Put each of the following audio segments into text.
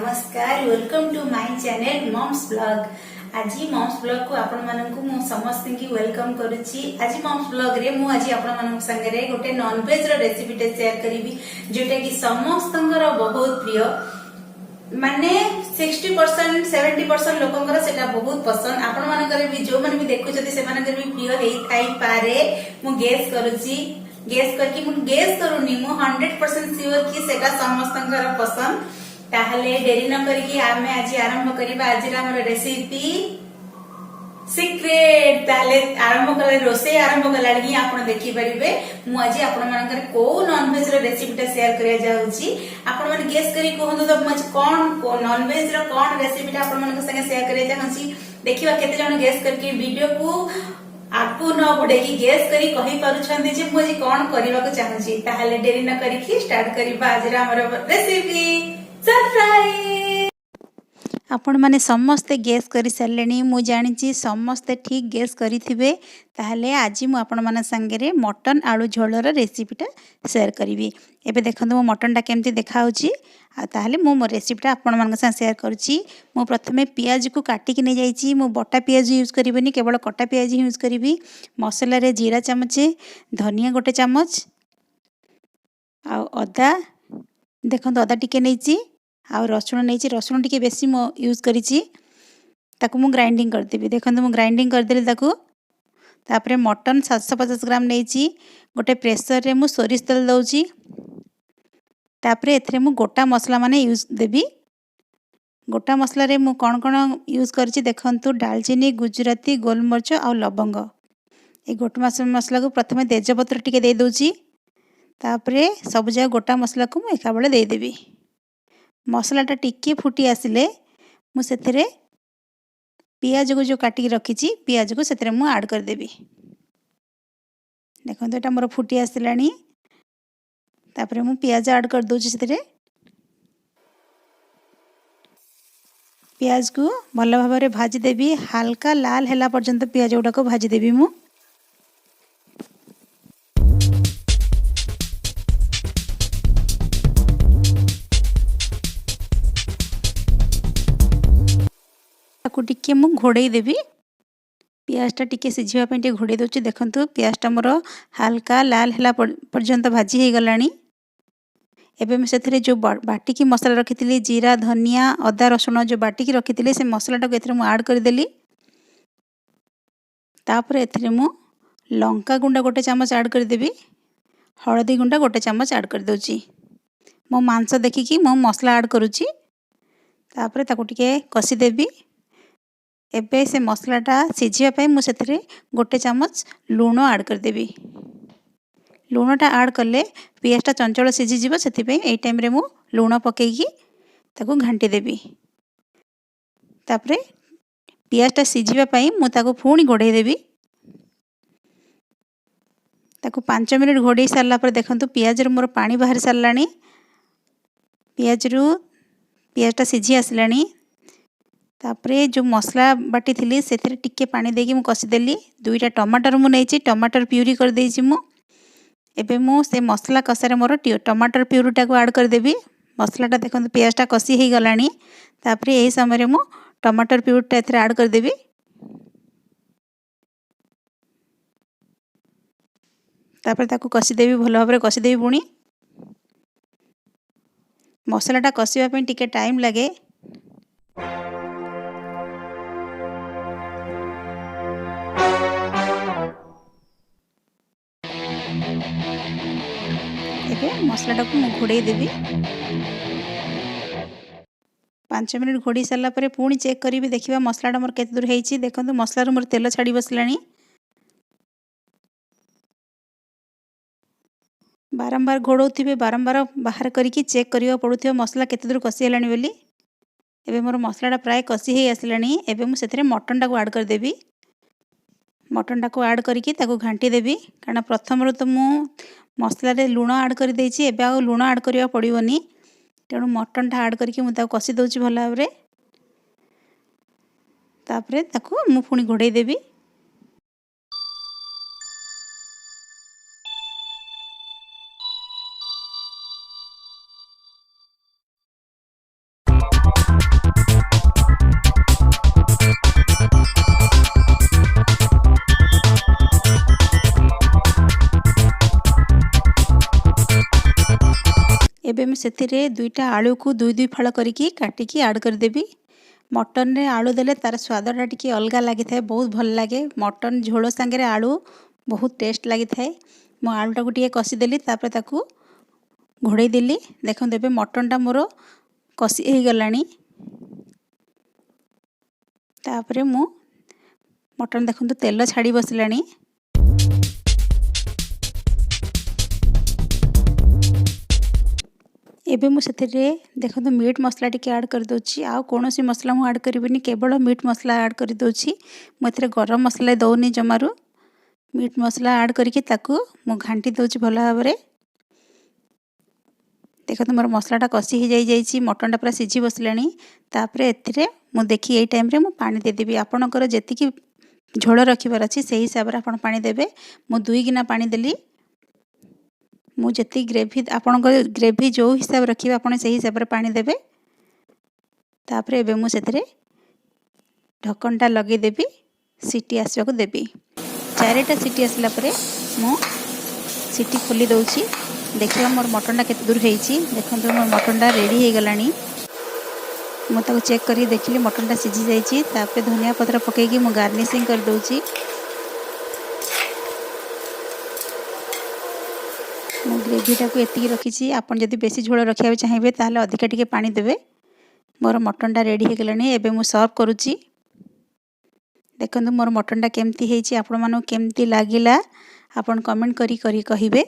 नमस्कार welcome to my channel mom's blog. आज mom's blog को आपण माननकु मु समस्त की वेलकम करूची। आज मॉम्स ब्लॉग रे मु आज आपण मानक संगे रे गोटे नॉन वेज रो रेसिपी टे शेयर करिवि जोटा कि समस्तंकर बहुत प्रिय माने 60% 70% लोकंकर सेटा बहुत पसंद। आपण मानकर भी जो माने भी देखुचती से मानकर भी प्रिय हेई थाई पारे मु गेस करूची। गेस करके मु गेस करूनी मु 100% श्योर कि सेटा समस्तंकर पसंद। ताहले डेरी न करके आमे आज आरंभ करिबा आज हमर रेसिपी सीक्रेट। ताहले आरंभ कले रोसे आरंभ कलाडी आपण देखि परिबे मु आज आपण मानकर को नॉन वेज रो रेसिपी टा शेयर करिया जाउची। आपण मन गेस करी कहंदो त मु कोन नॉन वेज रो कोन रेसिपी टा आपण मन संगे शेयर करिया जाउची। देखिबा केते जण गेस करके वीडियो को आपको न बुडे की गेस करी कहि पारुछन्ती जे मु आज कोन करिबा को चाहूची। ताहले डेरी न करी स्टार्ट करिबा आज हमर रेसिपी सरप्राइज। आपण माने समस्ते गेस करी सारलेनी मु जानिची समस्ते ठीक गेस करिथिबे। ताहले आज मु आपण माने संगे मटन आलू झोलर रेसिपीटा शेयर करिवि। एबे देखंतु मो मटनटा केमती देखाउची आ ताहले मो रेसिपीटा आपण मानक संग शेयर करूची। मु प्रथमे पियाज को काटी के नै जाईची। मु बटा पियाज यूज करिबेनी केवल कटा पियाज यूज करिवि। मसाला रे जीरा चामचे, धनिया गोटे चामच आ अदा देखंतु अदा टिके नैची आ रसुण नैची। रसुण टिके बेसी मो यूज करिची ताकू मु ग्राइंडिंग कर देबी। देखंतु मु ग्राइंडिंग कर देली ताकू। तापरे मटन 750 ग्राम नैची। गोटे प्रेशर रे मु सोरिष तेल दउची। तापरे एथरे मु गोटा मसला माने यूज देबी। गोटा मसला रे मु कोन यूज करची देखंतु दालचीनी, गुजराती, गोलमरिच आ लवंग। ए गोटा मसला को प्रथमे तेजपत्र टिके दे दउची। तापरे सब जगह गोटा मसला को मु एका बेले दे देबी। मसलाटा टिके फुटी आसिले मु सेथरे पियाज को जो काटी रखिची पियाज को सेथरे मु ऐड कर देबी। देखंतु एटा मोर फुटी आसिलानी। तापरे मु पियाज ऐड कर दोची सेथरे। पियाज को भल भाबरे भाजी देबी। हल्का लाल हैला पर्यंत पियाज गुडा को भाजी देबी मु। ताकू टिके मु घोड़े देबी। पियाजटा टिके सिझिबा पे टिके घोड़े दोची। देखंतु पियाजटा मोर हल्का लाल हैला पर्यंत भाजी हे गलानी। एबे मैं सेथरे जो बाटी की मसाला रखितली जीरा, धनिया, अदा, रसुण जो बाटी की रखितली से मसालाटा को एथरे मु ऐड कर देली। तापरे एथरे मु लंका गुंडा गोटे चामच ऐड कर देबी। हळदी गुंडा गोटे चामच ऐड कर दोची। मो मांस देखिकी मो मसला ऐड करूची। तापरे ताकू टिके कसी देबी। एबे से मसलाटा सिझिबा पे मु सेथरे गोटे चामच लूण ऐड कर देबी। लूणटा ऐड करले पियाजटा चंचल सिझी जीव सेति पे एई टाइम रे मु लूण पकेकी ताकू घांटी देबी। तापरे पियाजटा सिझिबा पई मु ताकू पुणी घोड़े देबी। ताकू 5 मिनिट घोड़े सारला पर देखंतु पियाज रो मोर पानी बाहर सारलानी। पियाजटा सिझी आसलानी। तापरे जो मसला बाटी थिली सेथरे टिके पानी देकी मु कसी देली। दुईटा टमाटर मु नैची टमाटर प्यूरी कर देइची मु। एबे मु से मसला कसारे मोर टमाटर प्यूरीटा को ऐड कर देबी। मसलाटा देखंतु पियाजटा कसी हे गलानी। तापरे एही समय रे मु टमाटर प्यूरीटा एथरे ऐड कर देबी। तापरे ताकू कसी देबी भलो भाबरे कसी देबी पुणी। मसलाटा कसीबा पे टिके टाइम लागे। मसलाटा को घोड़े देबी। 5 मिनिट घोड़ी सारला परे पुणी चेक करी देखिबा मसलाटा मोर केते दूर हेइची। देखंतु मसला रो मोर तेल छाड़ी बसलानी। बारंबार घोड़ौथिबे बारंबार बाहर करिकी चेक करिवा पड़ुथिबा मसला केते दूर कसी हेलानी बोली। एबे मोर मसलाटा प्राय कसी हे आसलानी। एबे मु सेथरे मटनटा को ऐड कर देबी। मटनटा को ऐड करिकी ताकू घांटी देबी। कारण प्रथम रो तो मु मसला रे लूण ऐड कर देइची। एबे आ लूण ऐड करिवा पड़िबोनी। तेणु मटनटा ऐड करिकी मु ताकू कसी दोची भल भाबरे। तापरे ताकू मु पुणी घोड़े देबी। मुझे दुईटा आलू को दुई दुई फाड़ करके काटिकी ऐड करदेवी। मटन रे आलू देले तार स्वादटा टी अलग लगी था, बहुत भल लगे। मटन झोल सांगे आलू बहुत टेस्ट लगी था। मो आलूटा को कषिदेली तापर घोड़े देली। देखते ए मटनटा मोर कषि हो गलानी। तापर मु मटन देखो तेल छाड़ी बसलानी। एबे मुझे देखो मीट मसला टी ऐड कर दूची। आउ कौन मसला मुझे ऐड करी, केवल मीट मसला ऐड कर दूची। मुझे गरम मसला दौनी जमारू। मीट मसला ऐड करके मु घांटी दूची भल भाव। देखो मोर मसलाटा कषि हो जाइए, मटनटा पूरा सीझी बसलानी। तापर ए मु देखी यही टाइम मु पानी देदेवी। आपणकर जी झोल रखिबार अच्छी से हिसाब से आप पानी देवे। मु 2 गिना पानी देली। मुझे ग्रेवी आपण ग्रेवी जो हिसाब रखिए आप हिसाब से पानी देवे। तापर एबे मुझे ढक्कनटा लगेदेवी, सीटी आसवा को देवी। 4टा सीटी आसला परे मु सीटी खोली दउची। देखिए मोर मटनटा केते दूर होईची। देखंतु मोर मटनटा रेडी हो गलानी। मु ताको चेक करी देखिली मटनटा सीझी जाइची। तापर धनिया पत्र पकेकी मु गार्निशिंग कर दउची। मु ग्रेवीटा को एति रखी। आपन जदि बेसी झोल रखिया चाहिए ताहले अधिका टिके पानी देवे। मोर मटनटा रेडी हो गलानी। एबे मु सर्व करूची। देखंतु मोर मटनटा केमती हेची, आपण मानु केमती लागिला आपण कमेंट करी कहिबे।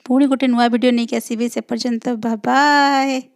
पुणी गोटे नुआ वीडियो नहीं आसीबे। से पर्यंत बाय बाय।